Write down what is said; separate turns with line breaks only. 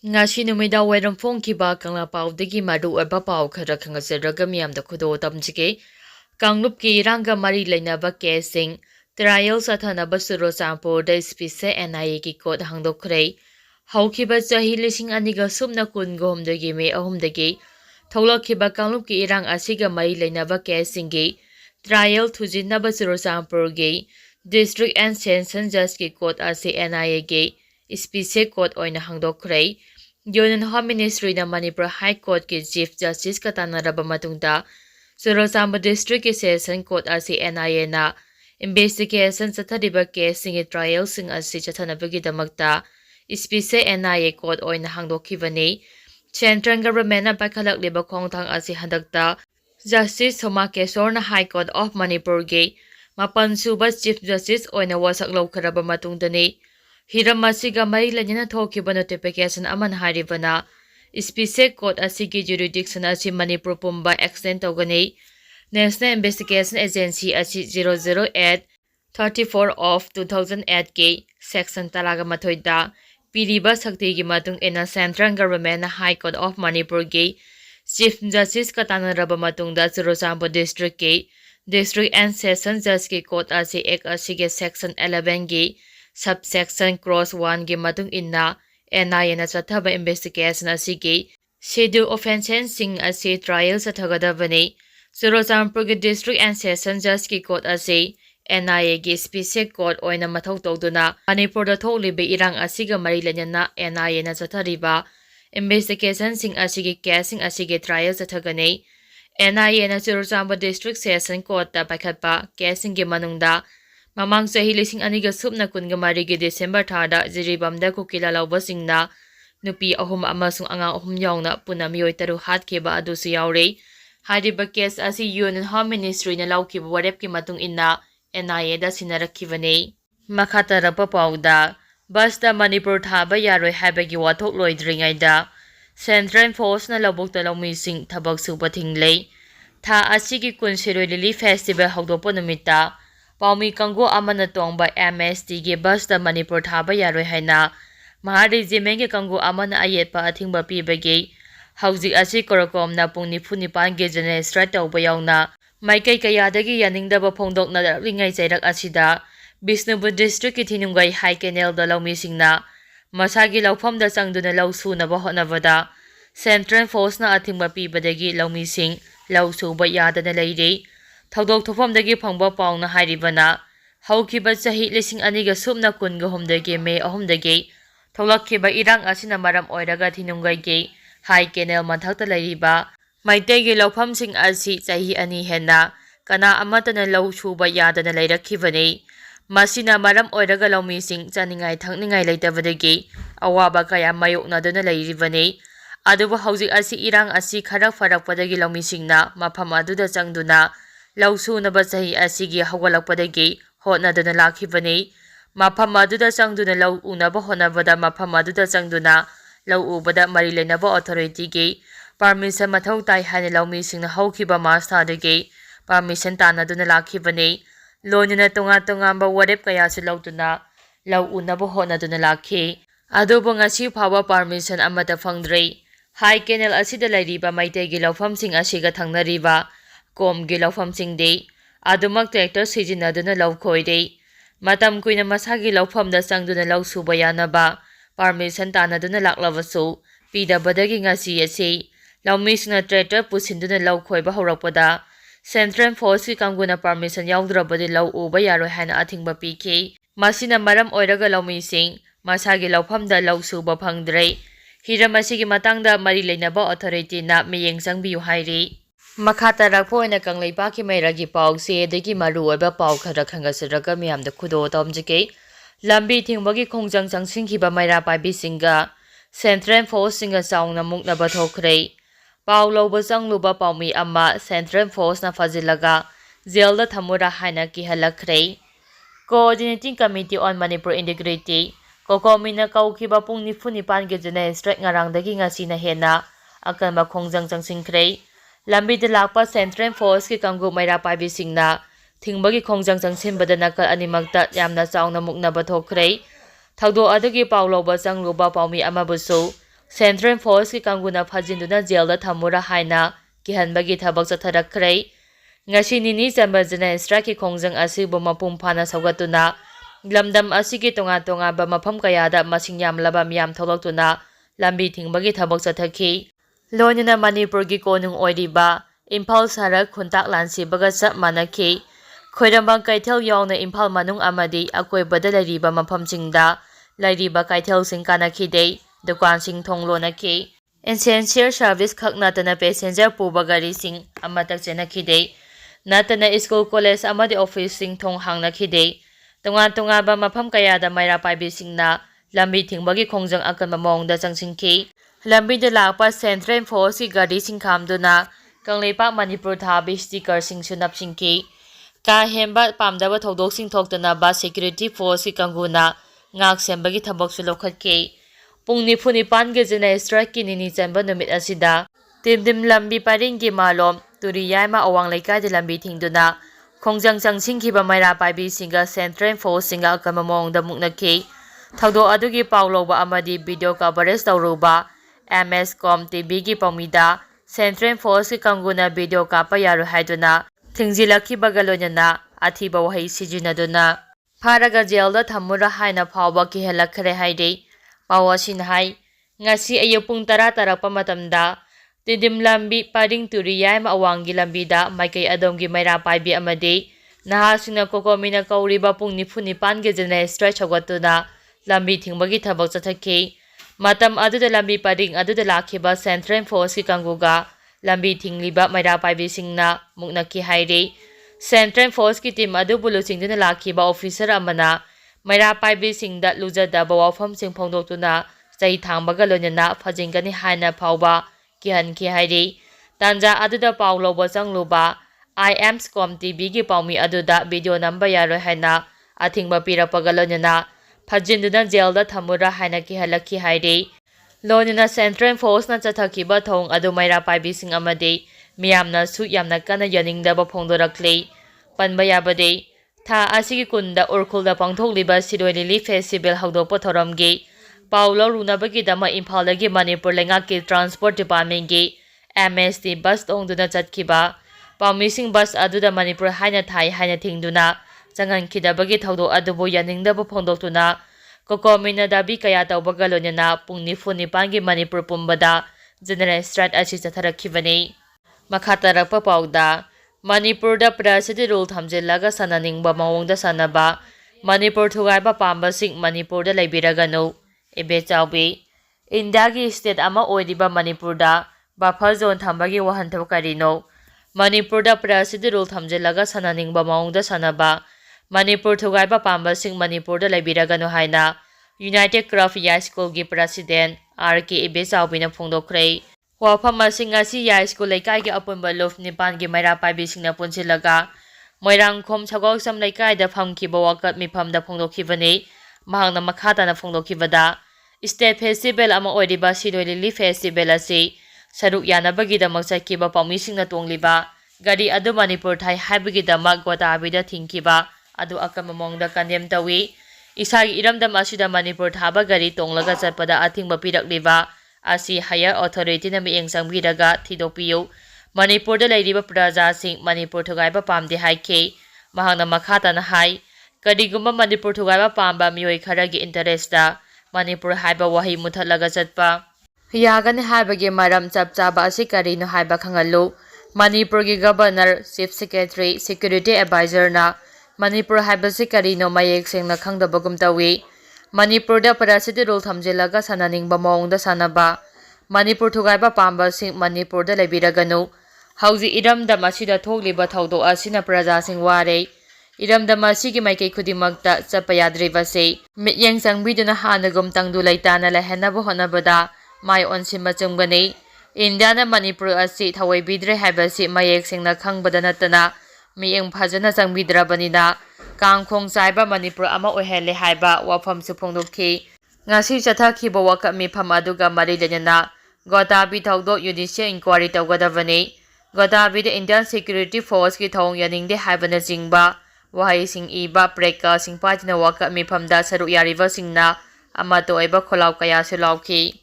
Ngasi numida wairam phongkiba Kanglup paudagi maru oiba pau khara khangasiraga miyamda khudo tamjige Kanglup ki eranga mari leinaba casing trial sathanaba Churachandpur da spise NIA ki court hangdokhrei haukiba chahi lising aniga subna kungomdagi me ahumdagi tholakhiba Kanglup ki erang asiga mari leinaba casing gi trial thujinaba Churachandpur gi district and session judge ki court asi NIA gi spise court oina hangdokhrei Union Home Ministry na Manipur High Court ki Chief Justice katanaraba matungda Churachandpur District ki Session Court asi NIA na investigation chathariba case singi trial sing asi chathanabagi damakta spise NIA court oina hangdokhibani Central Government na paikhalakliba khongthang asi handakta Justice Thoma Keshor na High Court of Manipur gi mapansuba Chief Justice oina wasak lawkharaba matungdani Hiram asiga mari lanyana thokiba notification aman haribana spise court asigi jurisdiction asi Manipur pumba extend togani National Investigation Agency asi 008 34 of 2008 ke section talaga mathoida piriba sakti gi matung ina Central Government High Court of Manipur ge Chief Justice katanaraba matungda Churachandpur District ke District and Session Judge ke court asi ek asige section 11 ge subsection cross 1 gi matung inna NIA na chathaba investigation asigi schedule offenses sing asi trial sathagadabani Churachandpur gi district and session judge ki court asi NIA gi special court oina mathau tawduna Manipur da tholibe erang asiga mari lanyana NIA na chathariba investigation sing asigi case sing asigi trial sathagani NIA na Churachandpur district session court ta paikhatpa case sing gi manungda Mamang sahi lising aniga subna kungamari gi December thada jiribamda kukila laubasingna nupi ahum amasung anga ahum yauna punamioi taru hatkeba adusu yaure hariba case asi Union Home Ministry na laukiba warep ki matung inna NIA da sinarakibane makhatarapa pauda basta Manipur thaba yaroi habagi wathok loidringai da Central Force na labokta laumising thabak suba thinglei tha asigi kunsiroi lili festival haudopo numita Paumi Kanggo amana tongba MST ge bus da Manipur thaba yaroi haina mahari jimenge Kanggo amana ayetpa athingba pibage hauji asi korokom na pung nifu nipan ge jene straight tawba yauna maikai kayadagi yaningdaba phongdokna ringai jairak asida Bishnupur district ki Thinungai High Canal da laumisingna masagi laufam da changduna lausu na bahonavada Central Force na athingba pibadagi laumising lausu ba yadana leire Thaudok thofamdagi phangba pauna haribana haukiba chahi lising aniga subna kunga homdagi me ahomdagi tholakhiba erang asina maram oiraga Thinungai ge High Canal manthakta lairiba maitegi laufamsing asi chahi ani henna kana amatana lau suba yadana leirakhibani masina maram oiraga laumising chaningai thangningai leitabadagi awaba kaya mayoknaduna leiribani aduba hauji asi erang asi khara farakpadagi laumisingna mafam aduda changduna Lausu na basahi asigi hawalakpadagi hotnaduna lakhibani mafam aduda changduna lau unaba honabada mafam aduda changduna lau ubada mari leinaba authority gi permission mathau tai hane laumisingna haukiba mastadagi permission tanaduna lakhibani loinina tonga tongamba warep kaya su lauduna lau unaba honaduna lakhi adubo ngasi phawa permission amata phangdrei High Canal asida lairiba maitegi laufamsing asiga thangnariba Komgi laufamsingde adumak tractor sijinaduna laukhoide matam kuina masagi laufamda changduna lausuba yanaba permission tanaduna laklavasu pidabadagi ngasi ase laumisna tractor pusinduna laukhoiba horakpada Central Force ki kanguna permission yaudrabadi lau uba yaroi hana athingba piki masina maram oiraga laumising masagi laufamda lausuba phangdre hiram asigi matangda mari leinaba authority na miyeng changbiu hairi Makata rakpo ina kanglaipa ki mairagi pau se degi maru oiba pau khara khangasiraga miyamda khudo tamjike lambi thingbagi khongjang changsingkhiba maira paibi singa Central Force singa chaungna muknaba thokhrei pau loba changluba paumi amma Central Force na fajilaga jail da thamura haina ki halakhrei Coordinating Committee on Manipur Integrity kokomina kaukhiba pung nifu nipan ge jene strike ngarangdagi ngasina hena akanba khongjang changsingkhrei Lambi de lakpa Central Force ki Kanglup maira paibi singna thingbagi khongjang changsinbada nakal animakta yamna chaungna muknaba thokhrei thaudo adagi pauloba changluba paumi amabusu Central Force ki kanguna phajinduna jailda thamura haina kihanbagi thabak chatharakkhre. Ngasi nini chamba jana strike ki khongjang asibu mapum phana saugatuna lamdam asigi tonga ba mafam kayada masing yamlaba miyam tholaktuna lambi thingbagi thabak chathakhi. Loinana Manipur gi konung oiriba Imphal sarak khuntak lansibaga chap manakhi. Khoirambang kaithel yauna Imphal manung amadi akoibada lairiba mafamsingda lairiba kaithel sing kanakhide dukan sing thonglonakhi. Essential service khaknatana passenger puba gari sing amatak chenakhide. Natana school college amadi office sing thong hangnakhide. Tunga ba mafam kayada maira paibi singna lambi thingbagi khongjang akan mamongda changsingki. Lambi de lakpa Central Force gari sing khamduna Kanglup Manipur thabi sticker sing sunap singki. Ka hemba pamdaba thodok sing thoktana ba security force ki kanguna ngak sembagi thabak su lokhatki. Pung nifuni pan ge jena strike ki nini chamba numit asida timdim lambi paring ki malom turi yaima awang laikai de lambi thingduna khongjang changsingki ba maira paibi singa Central Force singa kamamong da muknaki. Thaudo adugi pauloba amadi video coverage tawruba MS.com TV gi pamida Central Force ki kanguna video kapa yaru haiduna thingzilaki bagalonya athiba wahai sijinaduna pharaga jailda thamura haina phawba ki helakhre haide pawasin hai ngasi ayupung tara tarakpa matamda tidim lambi paring turiyai ma awangi lambida maikai adonggi maira paibi amade nahasina kokomina kauriba pung nifuni pange jena strike chogatuna lambi thingbagi thabak chathaki. Matam aduda lambi paring aduda lakhiba Central Force ki kanguga lambi thingliba maira paibi singna muknaki haire. Central Force ki team adu bulu singduna lakhiba officer amana maira paibi singda lujadaba wafam sing phongdoktuna chai thangbaga loinana phajingani haina phawba kihanki haire. Tanja aduda pawloba changluba IM.com TV gi pawmi aduda video number yaroi haina athingba pirapaga loinana phajinduna jailda thamura haina kihalakhi haire. Loinana Central Force na chathakiba thong adu maira paibi sing amade miyamna su yamna kana yaningdaba phongdorakle. Panba yabade tha asigi kunda urkhulda pangthokliba Siroi Lili Festival hawdokpa thoramgi paulo runabagi dama Imphalagi Manipur lengaki Transport Department gi MST bus tongduna chatkhiba pamising bus aduda Manipur haina thai haina thingduna changankidabagi thawdo adubu yaningdaba phongdoktuna kokomina dabi kaya tawbaga loinana pung nifuni pangi Manipur pumbada general strike asi chatharakhibani. Makhatarakpa pawda Manipur da Prasidi rule thamjillaga sananingba mawongda sanaba Manipur thugaiba pambasing Manipur da leibiraganu ebe chawbi India gi state ama oiriba Manipur da buffer zone thambagi wahanthab karino. Manipur da Prasidi rule thamjillaga sananingba mawongda sanaba Manipur thugaiba pambasing Manipur da leibiraganu haina United Craft High School gi president RK ebe chawbina phongdokre. Wafam asing asi High School laikai gi apunba lof nipan gi maira paibi singna punsilaga moirang khom chagok sam laikai da phamkiba wakat mifam da phongdokhibani mahangna makhatana phongdokhibada state festival ama oiriba Siroi Lili Festival asi saruk yanabagi da makchakiba pawmi singna tongliba gari adu Manipur thai haibagi da magwata abida thingkiba adu akamamongda kandem tawi isagi iramdam asida Manipur thaba gari tonglaga chatpada athingba pirakliba asi higher authority na miyeng sangbiraga thidokpiyu. Manipur da lairiba praja sing Manipur thugaiba pamde haike mahangna makhatana hai karigumba Manipur thugaiba pamba miyoi kharagi interest da Manipur haiba wahi muthatlaga chatpa yagani haibagi maram chapchaba asi karino haiba khangalu. Manipur gi governor chief secretary security advisor na Manipur haibasi karino mayek sengna khangdabagum tawi. Manipur da Prasidi rule thamjillaga sananingba mawongda sanaba Manipur thugaiba pamba sing Manipur da leibiraganu. Hauji iramdam asida thogliba thawdo asina praja sing ware iramdam asigi maikei khudimakta chapa yadribase mityeng changbiduna hanagum tangdu laitana lehenaba honabada mai onsimba chungbani. India na Manipur asi thawai bidre haibasi mayek singna khangbada natana miyeng phajana changbidrabanina kangkhong chaiba Manipur ama ohele haiba wafam su phongdokhi. Ngasi chathakhiba wakat mifam aduga mari lenana Godabi thawdo judicial inquiry tawgadabani. Godabi da Indian Security Force ki thawng yaningde haibana jingba wahai sing iba preka sing pajina wakat mifamda saruk yariba singna amato oiba kholaw kaya su lawki.